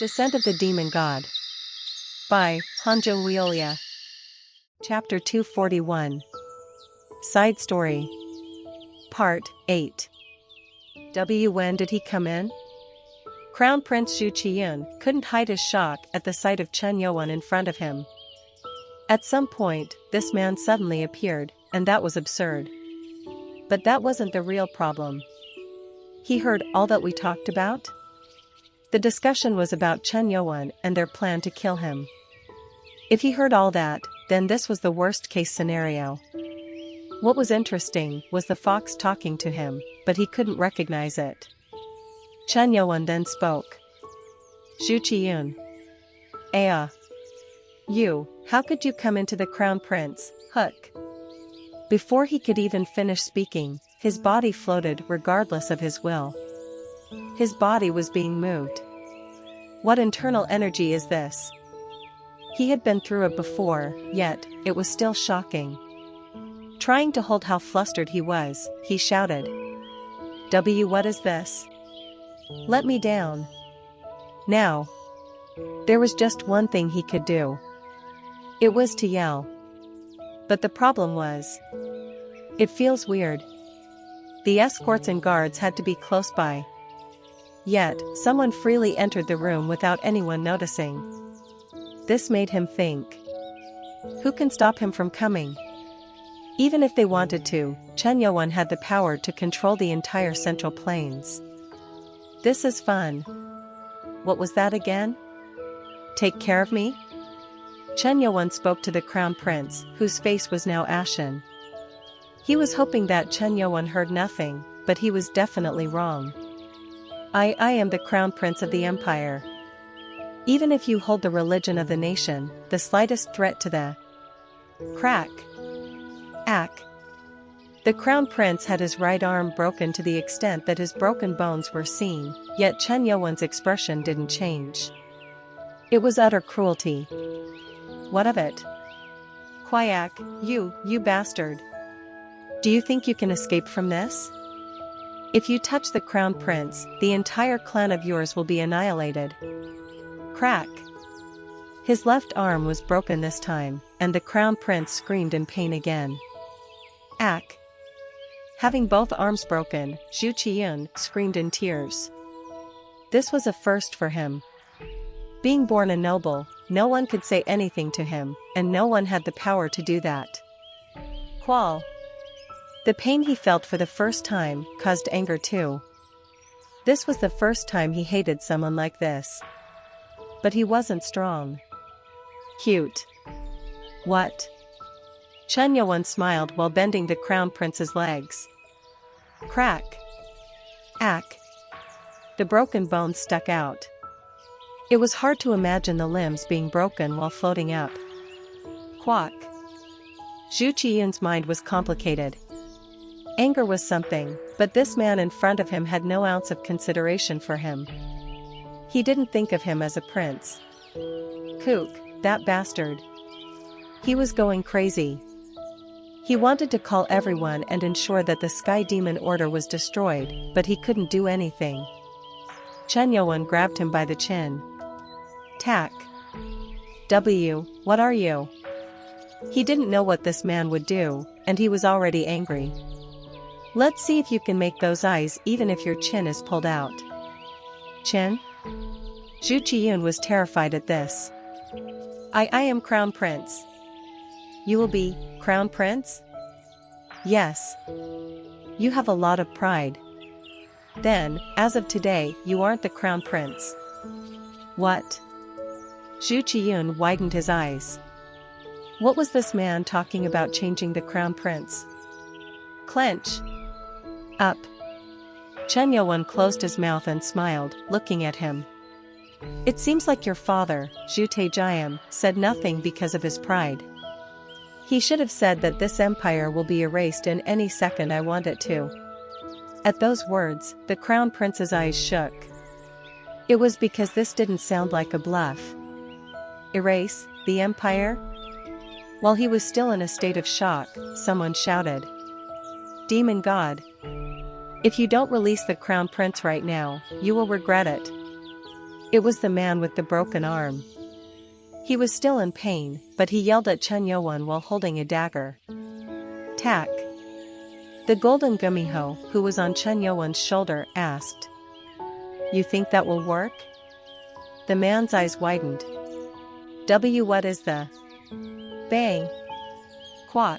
Descent of the Demon God by Hanjo Wiolia. Chapter 241. Side Story. Part 8. When did he come in? Crown Prince Zhu Qiyun couldn't hide his shock at the sight of Chen Youwen in front of him. At some point, this man suddenly appeared, and that was absurd. But that wasn't the real problem. He heard all that we talked about? The discussion was about Chen Youwen and their plan to kill him. If he heard all that, then this was the worst-case scenario. What was interesting was the fox talking to him, but he couldn't recognize it. Chen Youwen then spoke. Zhu Qiyun. You, how could you come into the Crown Prince, Hook? Before he could even finish speaking, his body floated regardless of his will. His body was being moved. What internal energy is this? He had been through it before, yet, it was still shocking. Trying to hold how flustered he was, he shouted. What is this? Let me down. Now. There was just one thing he could do. It was to yell. But the problem was, it feels weird. The escorts and guards had to be close by. Yet, someone freely entered the room without anyone noticing. This made him think. Who can stop him from coming? Even if they wanted to, Chen Youwen had the power to control the entire Central Plains. This is fun. What was that again? Take care of me? Chen Youwen spoke to the Crown Prince, whose face was now ashen. He was hoping that Chen Youwen heard nothing, but he was definitely wrong. I am the Crown Prince of the Empire. Even if you hold the religion of the nation, the slightest threat to the crack. The Crown Prince had his right arm broken to the extent that his broken bones were seen, yet Chen Youwen's expression didn't change. It was utter cruelty. What of it? Quack, you bastard. Do you think you can escape from this? If you touch the Crown Prince, the entire clan of yours will be annihilated. Crack. His left arm was broken this time, and the Crown Prince screamed in pain again. Having both arms broken, Zhu Qiyun screamed in tears. This was a first for him. Being born a noble, no one could say anything to him, and no one had the power to do that. Qual. The pain he felt for the first time caused anger too. This was the first time he hated someone like this. But he wasn't strong. Cute. What? Chen Youwen smiled while bending the Crown Prince's legs. Crack. The broken bones stuck out. It was hard to imagine the limbs being broken while floating up. Quack. Zhu Qiyun's mind was complicated. Anger was something, but this man in front of him had no ounce of consideration for him. He didn't think of him as a prince. Kook, that bastard. He was going crazy. He wanted to call everyone and ensure that the Sky Demon Order was destroyed, but he couldn't do anything. Chen Youwen grabbed him by the chin. Tack. What are you? He didn't know what this man would do, and he was already angry. Let's see if you can make those eyes even if your chin is pulled out. Chin? Zhu Qiyun was terrified at this. I am Crown Prince. You will be Crown Prince? Yes. You have a lot of pride. Then, as of today, you aren't the Crown Prince. What? Zhu Qiyun widened his eyes. What was this man talking about changing the Crown Prince? Clench. Up. Chen Youwen closed his mouth and smiled, looking at him. It seems like your father, Zhu Taijayam, said nothing because of his pride. He should have said that this empire will be erased in any second I want it to. At those words, the Crown Prince's eyes shook. It was because this didn't sound like a bluff. Erase the empire? While he was still in a state of shock, someone shouted. Demon God. If you don't release the Crown Prince right now, you will regret it. It was the man with the broken arm. He was still in pain, but he yelled at Chen Yuan while holding a dagger. Tack. The golden gumiho, who was on Chen Yuan's shoulder, asked. You think that will work? The man's eyes widened. What is the... Bang. Quack.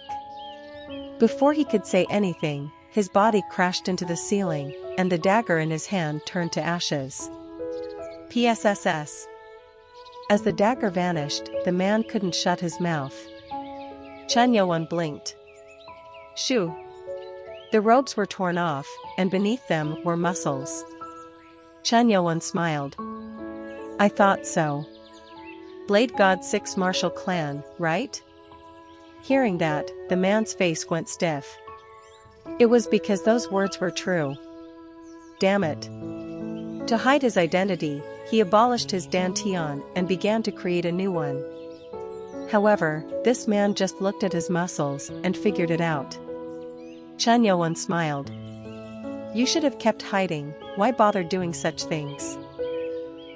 Before he could say anything, his body crashed into the ceiling, and the dagger in his hand turned to ashes. PSSS. As the dagger vanished, the man couldn't shut his mouth. Chen Yuan blinked. Shoo. The robes were torn off, and beneath them were muscles. Chen Yuan smiled. I thought so. Blade God's 6 martial clan, right? Hearing that, the man's face went stiff. It was because those words were true. Damn it. To hide his identity, he abolished his dantian and began to create a new one. However, this man just looked at his muscles and figured it out. Chen Yuan smiled. You should have kept hiding, why bother doing such things?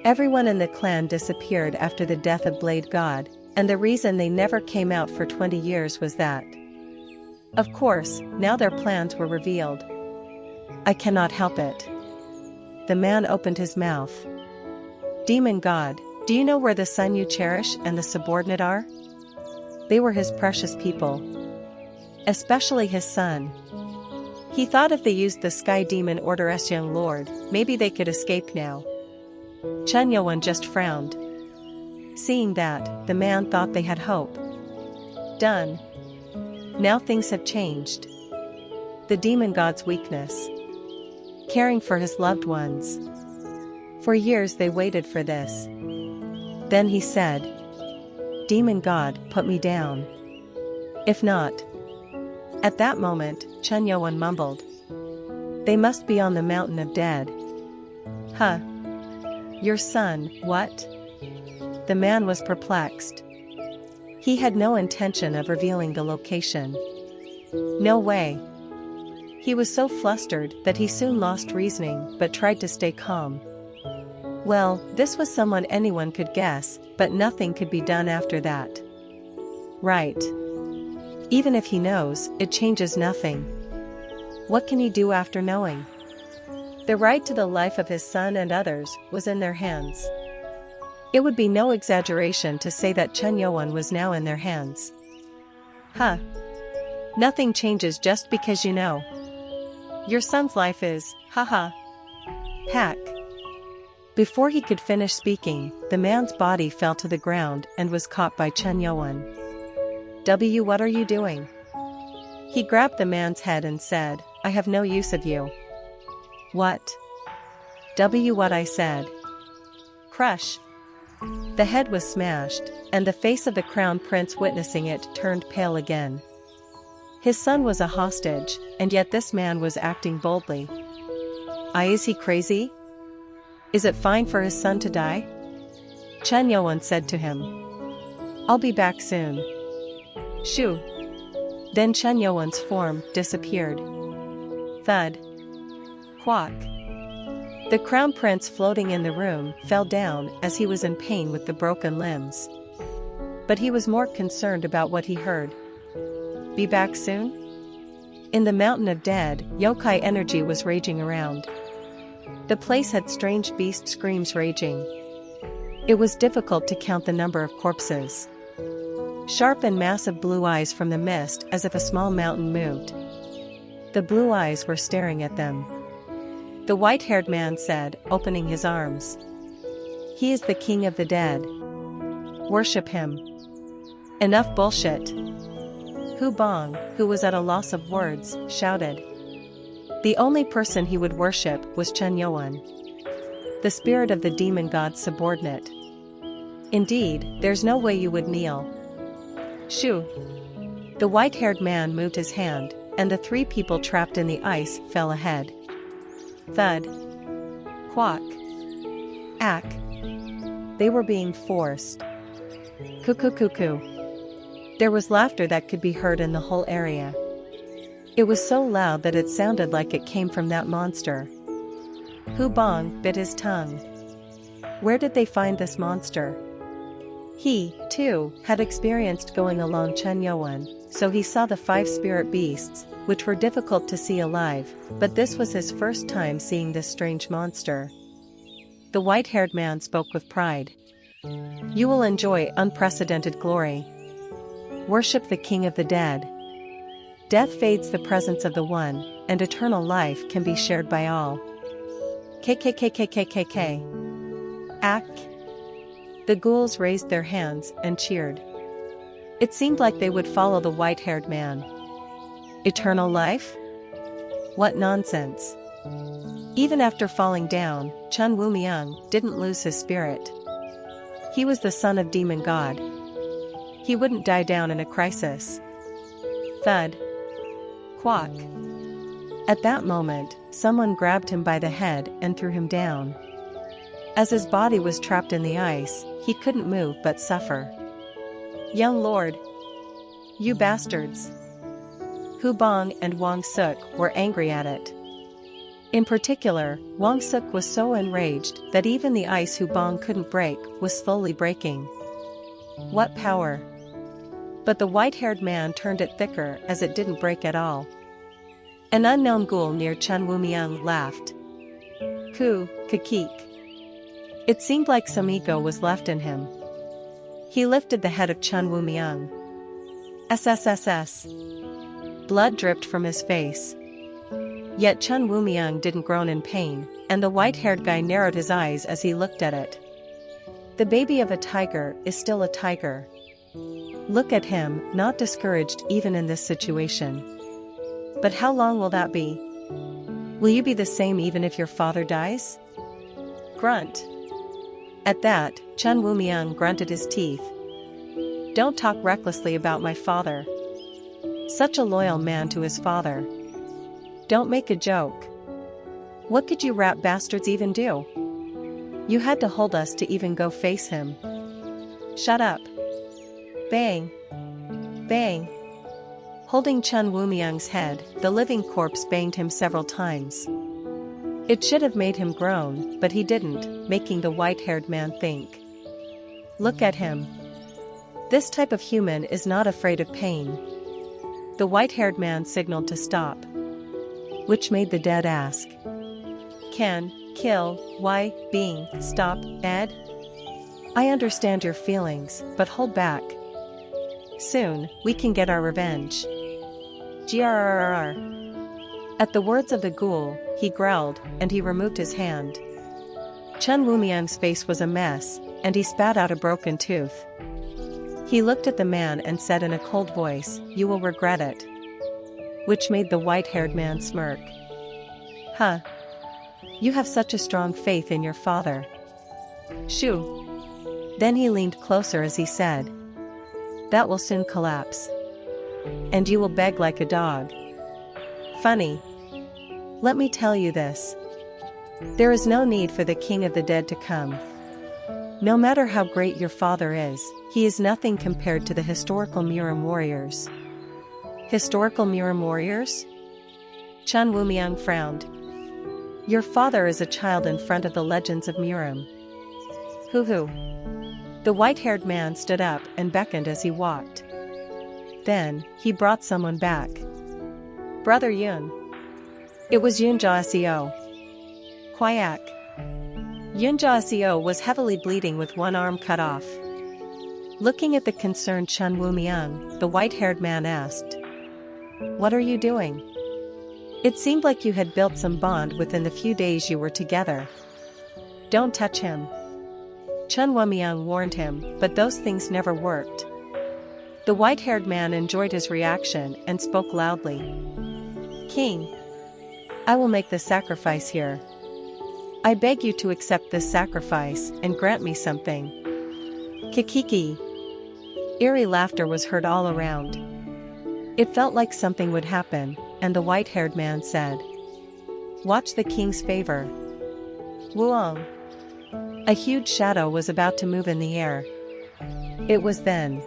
Everyone in the clan disappeared after the death of Blade God, and the reason they never came out for 20 years was that. Of course, now their plans were revealed. I cannot help it. The man opened his mouth. Demon God, do you know where the son you cherish and the subordinate are? They were his precious people. Especially his son. He thought if they used the Sky Demon Order's young lord, maybe they could escape now. Chen Yuan just frowned. Seeing that, the man thought they had hope. Done. Now things have changed. The demon god's weakness. Caring for his loved ones. For years they waited for this. Then he said, Demon God, put me down. If not. At that moment, Chen Yuan mumbled. They must be on the mountain of dead. Huh. Your son, what? The man was perplexed. He had no intention of revealing the location. No way. He was so flustered that he soon lost reasoning but tried to stay calm. Well, this was someone anyone could guess, but nothing could be done after that. Right. Even if he knows, it changes nothing. What can he do after knowing? The right to the life of his son and others was in their hands. It would be no exaggeration to say that Chen Yuan was now in their hands. Huh. Nothing changes just because you know. Your son's life is, haha. Hack. Before he could finish speaking, the man's body fell to the ground and was caught by Chen Yuan. What are you doing? He grabbed the man's head and said, I have no use of you. What? What I said. Crush. The head was smashed, and the face of the crown prince witnessing it turned pale again. His son was a hostage, and yet this man was acting boldly. Is he crazy? Is it fine for his son to die? Chen Yuan said to him. I'll be back soon. Shoo. Then Chen Yuan's form disappeared. Thud. Quack. The crown prince floating in the room fell down as he was in pain with the broken limbs. But he was more concerned about what he heard. Be back soon? In the mountain of dead, yokai energy was raging around. The place had strange beast screams raging. It was difficult to count the number of corpses. Sharp and massive blue eyes from the mist as if a small mountain moved. The blue eyes were staring at them. The white-haired man said, opening his arms. He is the king of the dead. Worship him. Enough bullshit. Hu Bong, who was at a loss of words, shouted. The only person he would worship was Chen Yuan. The spirit of the demon god's subordinate. Indeed, there's no way you would kneel. Shoo. The white-haired man moved his hand, and the 3 people trapped in the ice fell ahead. Thud. Quack. Ack. They were being forced. Cuckoo cuckoo. There was laughter that could be heard in the whole area. It was so loud that it sounded like it came from that monster. Hu Bong bit his tongue. Where did they find this monster? He, too, had experienced going along Chen Yuan, so he saw the 5 spirit beasts, which were difficult to see alive, but this was his first time seeing this strange monster. The white-haired man spoke with pride. You will enjoy unprecedented glory. Worship the King of the Dead. Death fades the presence of the One, and eternal life can be shared by all. KKKKKKK. Ack. The ghouls raised their hands and cheered. It seemed like they would follow the white-haired man. Eternal life? What nonsense. Even after falling down, Chen Wumiang didn't lose his spirit. He was the son of Demon God. He wouldn't die down in a crisis. Thud. Quack. At that moment, someone grabbed him by the head and threw him down. As his body was trapped in the ice, he couldn't move but suffer. Young lord! You bastards! Hu Bong and Wang Suk were angry at it. In particular, Wang Suk was so enraged that even the ice Hu Bong couldn't break was slowly breaking. What power! But the white-haired man turned it thicker as it didn't break at all. An unknown ghoul near Chen Wumiang laughed. Ku, kakik. It seemed like some ego was left in him. He lifted the head of Chen Wumiang. SSSS. Blood dripped from his face. Yet Chen Wumiang didn't groan in pain, and the white-haired guy narrowed his eyes as he looked at it. The baby of a tiger is still a tiger. Look at him, not discouraged even in this situation. But how long will that be? Will you be the same even if your father dies? Grunt. At that, Chen Wumiang grunted his teeth. Don't talk recklessly about my father. Such a loyal man to his father. Don't make a joke. What could you rat bastards even do? You had to hold us to even go face him. Shut up. Bang. Bang. Holding Chen Wumiang's head, the living corpse banged him several times. It should have made him groan, but he didn't, making the white-haired man think. Look at him. This type of human is not afraid of pain. The white-haired man signaled to stop. Which made the dead ask. Can, kill, why, being, stop, Ed? I understand your feelings, but hold back. Soon, we can get our revenge. Grrrr. At the words of the ghoul, he growled, and he removed his hand. Chen Wumiang's face was a mess, and he spat out a broken tooth. He looked at the man and said in a cold voice, You will regret it. Which made the white-haired man smirk. Huh. You have such a strong faith in your father. Shoo. Then he leaned closer as he said. That will soon collapse. And you will beg like a dog. Funny. Let me tell you this. There is no need for the King of the Dead to come. No matter how great your father is, he is nothing compared to the historical Murim warriors. Historical Murim warriors? Chen Wumiang frowned. Your father is a child in front of the legends of Murim. Hoo. The white-haired man stood up and beckoned as he walked. Then, he brought someone back. Brother Yun. It was Yunjia Seo. Quack. Yunjia Seo was heavily bleeding with one arm cut off. Looking at the concerned Chen Wumiang, the white-haired man asked. What are you doing? It seemed like you had built some bond within the few days you were together. Don't touch him. Chen Wumiang warned him, but those things never worked. The white-haired man enjoyed his reaction and spoke loudly. King. I will make the sacrifice here. I beg you to accept this sacrifice and grant me something. Kikiki. Eerie laughter was heard all around. It felt like something would happen, and the white-haired man said. Watch the king's favor. Wuong. A huge shadow was about to move in the air. It was then.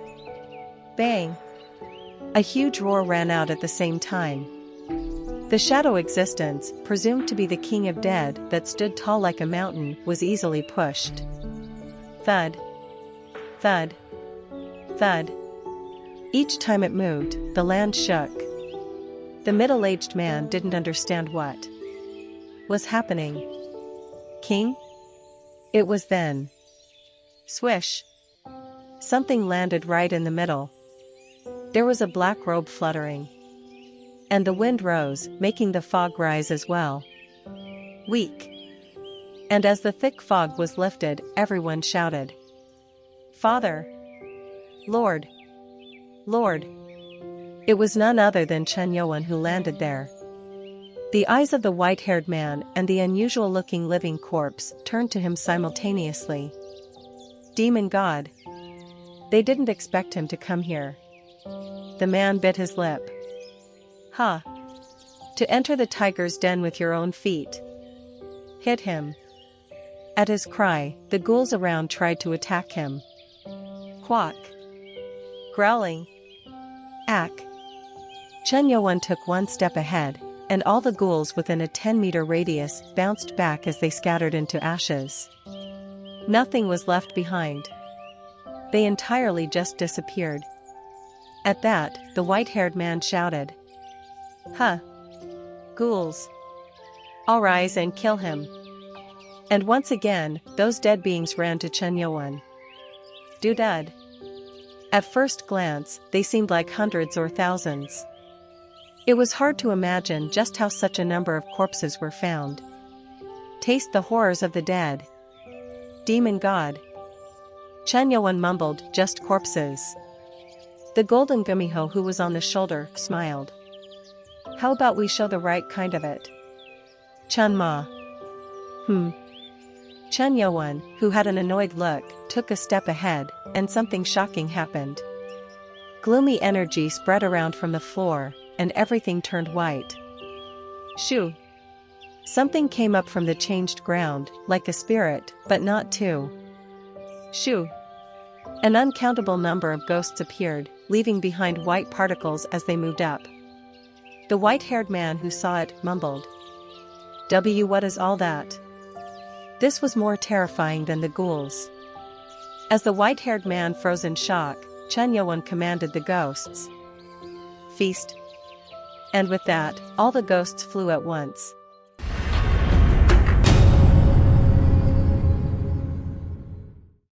Bang. A huge roar ran out at the same time. The shadow existence, presumed to be the King of Dead that stood tall like a mountain, was easily pushed. Thud. Thud. Thud. Each time it moved, the land shook. The middle-aged man didn't understand what was happening. King? It was then. Swish. Something landed right in the middle. There was a black robe fluttering. And the wind rose, making the fog rise as well. Weak. And as the thick fog was lifted, everyone shouted, "Father! Lord! Lord!" It was none other than Chen Yuan who landed there. The eyes of the white-haired man and the unusual-looking living corpse turned to him simultaneously. Demon God! They didn't expect him to come here. The man bit his lip. "Huh! To enter the tiger's den with your own feet. Hit him." At his cry, the ghouls around tried to attack him. Quack. Growling. Ack. Chen Yuan took one step ahead, and all the ghouls within a 10-meter radius bounced back as they scattered into ashes. Nothing was left behind. They entirely just disappeared. At that, the white-haired man shouted, "Huh! Ghouls! I'll rise and kill him." And once again, those dead beings ran to Chen Yuan. Dud. At first glance, they seemed like hundreds or thousands. It was hard to imagine just how such a number of corpses were found. Taste the horrors of the dead. Demon God. Chen Yuan mumbled, "Just corpses." The golden gumiho who was on the shoulder smiled. "How about we show the right kind of it?" Chen Ma. Chen Yuan, who had an annoyed look, took a step ahead, and something shocking happened. Gloomy energy spread around from the floor, and everything turned white. Shoo! Something came up from the changed ground, like a spirit, but not two. Shoo! An uncountable number of ghosts appeared, leaving behind white particles as they moved up. The white-haired man who saw it mumbled, What is all that?" This was more terrifying than the ghouls. As the white-haired man froze in shock, Chen Yuan commanded the ghosts, "Feast." And with that, all the ghosts flew at once.